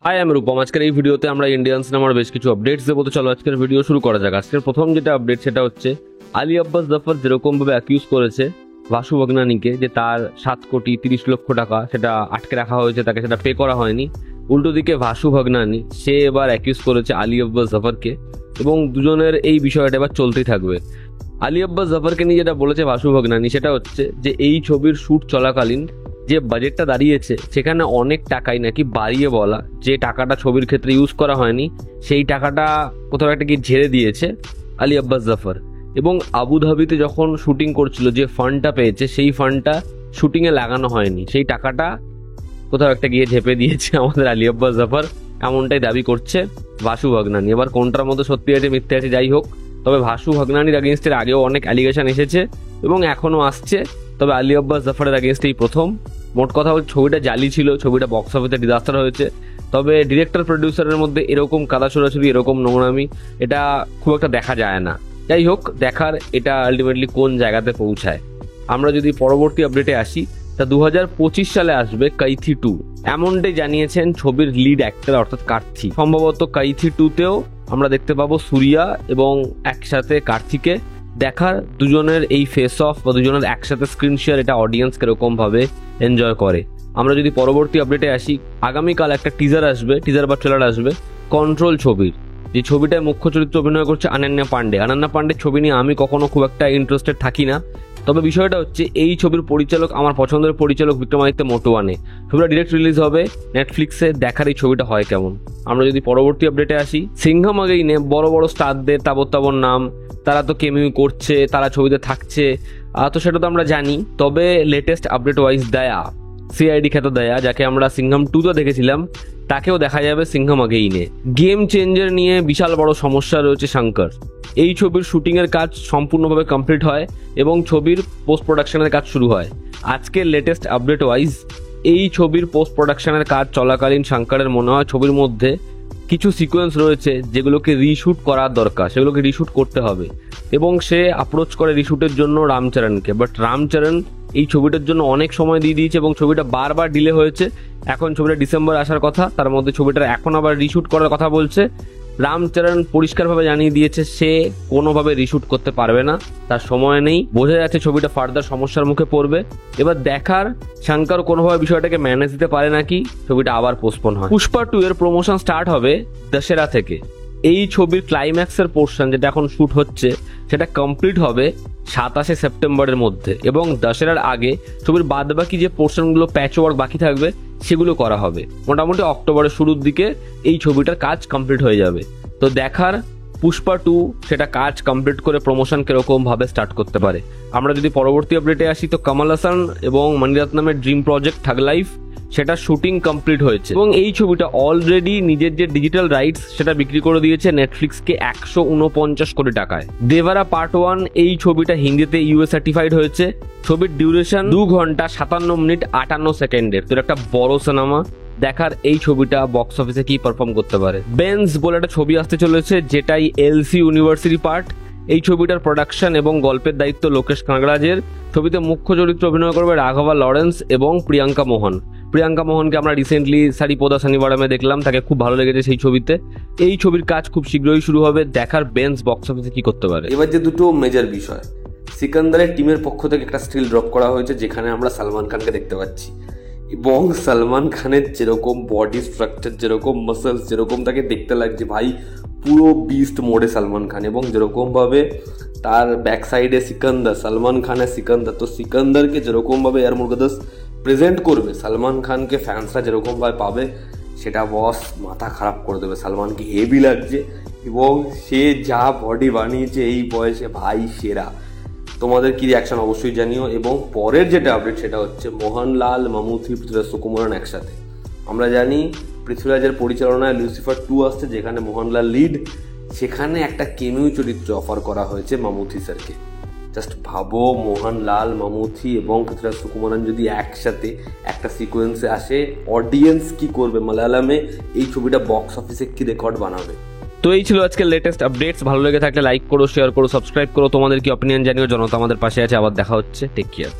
High আমি রূপম। আজকের এই ভিডিওতে আমরা ইন্ডিয়ান সিনেমার বেশ কিছু আপডেটস দেবো। তো চলো আজকের ভিডিও শুরু করা যাক। আজকের প্রথম যেটা আপডেট সেটা হচ্ছে আলী আব্বাস জাফর যেরকমভাবে অ্যাকিউজ করেছে ভাসু ভগনানীকে যে তার 7,30,00,000 টাকা সেটা আটকে রাখা হয়েছে, তাকে সেটা পে করা হয়নি। উল্টো দিকে ভাসু ভগনানী সে এবার অ্যাকিউজ করেছে আলী আব্বাস জাফরকে, এবং দুজনের এই বিষয়টা এবার চলতেই থাকবে। আলী আব্বাস জাফরকে নিয়ে যেটা বলেছে ভাসু ভগনানী সেটা হচ্ছে যে এই ছবির শ্যুট চলাকালীন যে বাজেটটা দাঁড়িয়েছে সেখানে অনেক টাকাই নাকি বাড়িয়ে বলা, যে টাকাটা ছবির ক্ষেত্রে ইউজ করা হয়নি সেই টাকাটা কোথাও একটা কি ঝেড়ে দিয়েছে আলী আব্বাস জাফর। এবং আবুধাবিতে যখন শুটিং করছিল যে ফান্ডটা পেয়েছে সেই ফান্ডটা শুটিংয়ে লাগানো হয়নি, সেই টাকাটা কোথাও একটা গিয়ে ঝেপে দিয়েছে আমাদের আলী আব্বাস জাফর, এমনটাই দাবি করছে ভাসু ভগনানী। এবার কোনটার মধ্যে সত্যি আছে মিথ্যে আছে যাই হোক, তবে ভাসু ভগনানীর আগেনস্টের আগেও অনেক অ্যালিগেশন এসেছে এবং এখনও আসছে, তবে আলী আব্বাস জাফরের আগেনস্ট এই প্রথম। মোট কথা হচ্ছে ছবিটা জালি ছিল, ছবিটা বক্স অফিসে ডিজাস্টার হয়েছে, তবে ডিরেক্টর প্রডিউসারের মধ্যে এরকম কাদা ছোড়াছুড়ি এরকম নোংরামি এটা খুব একটা দেখা যায় না। যাই হোক, দেখার এটা আলটিমেটলি কোন জায়গাতে পৌঁছায়। আমরা যদি পরবর্তী আপডেটে আসি, তা 2025 সালে আসবে কাইথি 2, এমনটাই জানিয়েছেন ছবির লিড অ্যাক্টর অর্থাৎ কার্থি। সম্ভবত কাইথি 2তেও আমরা দেখতে পাবো সুরিয়া এবং একসাথে কার্থিকে। দেখার দুজনের এই ফেস অফ বা দুজনের একসাথে স্ক্রিন শেয়ার এটা অডিয়েন্স কিরকম ভাবে এনজয় করে। আমরা যদি পরবর্তী আপডেটে আসি, আগামীকাল একটা টিজার আসবে, টিজার বা ট্রেলার আসবে কন্ট্রোল ছবির, যে ছবিটায় মুখ্য চরিত্র অভিনয় করছে অনন্যা পান্ডে। অনন্যা পান্ডের ছবি নিয়ে আমি কখনো খুব একটা ইন্টারেস্টেড থাকি না, তবে বিষয়টা হচ্ছে এই ছবির পরিচালক আমার পছন্দের পরিচালক বিক্রমাদিত্য মোটওয়ানে। ছবিটা ডিরেক্ট রিলিজ হবে নেটফ্লিক্সে, দেখার এই ছবিটা হয় কেমন। আমরা যদি পরবর্তী আপডেটে আসি, সিংহাম আগেইনে বড় বড় স্টারদের তাবর নাম, তারা তো কেমিউ করছে, তারা ছবিতে থাকছে, তো সেটা তো আমরা জানি। তবে লেটেস্ট আপডেট ওয়াইজ দয়া, সিআইডি খ্যাত দয়া, যাকে আমরা সিংহাম 2তে দেখেছিলাম, তাকেও দেখা যাবে সিংহাম আগেইনে। গেম চেঞ্জার নিয়ে বিশাল বড় সমস্যা রয়েছে শঙ্কর। এই ছবির শুটিংয়ের কাজ সম্পূর্ণভাবে কমপ্লিট হয় এবং ছবির পোস্ট প্রোডাকশনের কাজ শুরু হয়। আজকের লেটেস্ট আপডেট ওয়াইজ এই ছবির পোস্ট প্রোডাকশনের কাজ চলাকালীন শঙ্করের মনে হয় ছবির মধ্যে কিছু সিকোয়েন্স রয়েছে যেগুলোকে রিশুট করার দরকার, সেগুলোকে রিশুট করতে হবে, এবং সে অ্যাপ্রোচ করে রিশুটের জন্য রামচরণকে। বাট রামচরণ এই ছবিটার জন্য অনেক সময় দিয়ে দিয়েছে এবং ছবিটা বারবার ডিলে হয়েছে। এখন ছবিটা ডিসেম্বর আসার কথা, তার মধ্যে ছবিটার এখন আবার রিশুট করার কথা বলছে। রামচরণ পরিষ্কারভাবে জানিয়ে দিয়েছে সে কোনোভাবে রিশুট করতে পারবে না, তার সময় নেই। বোঝা যাচ্ছে ছবিটা ফার্দার সমস্যার মুখে পড়বে। এবার দেখার শঙ্কর কোনোভাবে বিষয়টাকে ম্যানেজ দিতে পারে নাকি, ছবিটা আবার পোস্টপোন হয়। পুষ্পা 2 এর প্রমোশন স্টার্ট হবে দশেরা থেকে। এই ছবির ক্লাইম্যাক্সের পোর্শন যেটা এখন শুট হচ্ছে সেটা কমপ্লিট হবে 27শে সেপ্টেম্বরের মধ্যে, এবং দশেরার আগে ছবির বাদবাকি যে পোর্শনগুলো প্যাচ ওয়ার্ক বাকি থাকবে সেগুলো করা হবে। মোটামুটি অক্টোবরের শুরুর দিকে এই ছবিটার কাজ কমপ্লিট হয়ে যাবে। তো দেখার পুষ্পা 2 সেটা কাজ কমপ্লিট করে প্রমোশন কিরকম ভাবে স্টার্ট করতে পারে। আমরা যদি পরবর্তী আপডেটে আসি, তো কমল হাসান এবং মণিরত্নমের ড্রিম প্রজেক্ট ঠাগ লাইফ সেটা শুটিং কমপ্লিট হয়েছে এবং এই ছবিটা অলরেডি নিজের যে ডিজিটাল রাইটস সেটা বিক্রি করে দিয়েছে নেটফ্লিক্সকে 149 কোটি টাকায়। দেভারা পার্ট 1 এই ছবিটা হিন্দিতে ইউএস সার্টিফাইড হয়েছে। ছবির ডিউরেশন 2 ঘন্টা 57 মিনিট 58 সেকেন্ডের। তো একটা বড় সিনেমা, দেখার এই ছবিটা বক্স অফিসে কি পারফর্ম করতে পারে। বেন্স বলে একটা ছবি আসতে চলেছে যেটাই এলসি ইউনিভার্সিটি পার্ট। এই ছবিটার প্রোডাকশন এবং গল্পের দায়িত্ব লোকেশ কানাগরাজের। ছবিতে মুখ্য চরিত্র অভিনয় করবে রাঘবা লরেন্স এবং প্রিয়াঙ্কা মোহন। প্রিয়াঙ্কা মোহনকে আমরা রিসেন্টলি সারিপোদা শনিবারমে দেখলাম, তাকে খুব ভালো লেগেছে সেই ছবিতে। এই ছবির কাজ খুব শীঘ্রই শুরু হবে, দেখার বেন্স বক্স অফিসে কি করতে পারে। এবার যে দুটো মেজর বিষয়, সিকান্দারের টিমের পক্ষ থেকে একটা স্টিল ড্রপ করা হয়েছে যেখানে আমরা সালমান খানকে দেখতে পাচ্ছি, এবং সালমান খানের যেরকম বডি স্ট্রাকচার, যেরকম মাসলস, যেরকম তাকে দেখতে লাগছে ভাই পুরো বিস্ট মোডে সালমান খান, এবং যেরকমভাবে তার ব্যাক সাইডে সিকান্দার, সালমান খানের সিকান্দার। তো সিকান্দারকে যেরকমভাবে এয়ার মুরগাদাস প্রেজেন্ট করবে, সালমান খানকে ফ্যান্সরা যেরকমভাবে পাবে সেটা বস মাথা খারাপ করে দেবে। সালমানকে হেভি লাগছে এবং সে যা বডি বানিয়েছে এই বয়সে ভাই সেরা। তোমাদের কি রিয়াকশন অবশ্যই জানিও। এবং পরের যেটা আপডেট সেটা হচ্ছে মোহনলাল, মামুথি, পৃথ্বীরাজ সুকুমারন একসাথে। আমরা জানি পৃথ্বীরাজের পরিচালনায় লুসিফার 2 আসছে যেখানে মোহনলাল লিড, সেখানে একটা কেমিউ চরিত্র অফার করা হয়েছে মামুথি স্যারকে। জাস্ট ভাবো মোহনলাল, মামুথি এবং পৃথ্বীরাজ সুকুমারন যদি একসাথে একটা সিকোয়েন্সে আসে, অডিয়েন্স কি করবে মালায়ালামে, এই ছবিটা বক্স অফিসে কি রেকর্ড বানাবে। তো এই ছিল আজকের লেটেস্ট আপডেটস। ভালো লেগে থাকলে লাইক করো, শেয়ার করো, সাবস্ক্রাইব করো। তোমাদের কি অপিনিয়ন জানিও। জনতা আমাদের পাশে আছে। আবার দেখা হচ্ছে। Take care.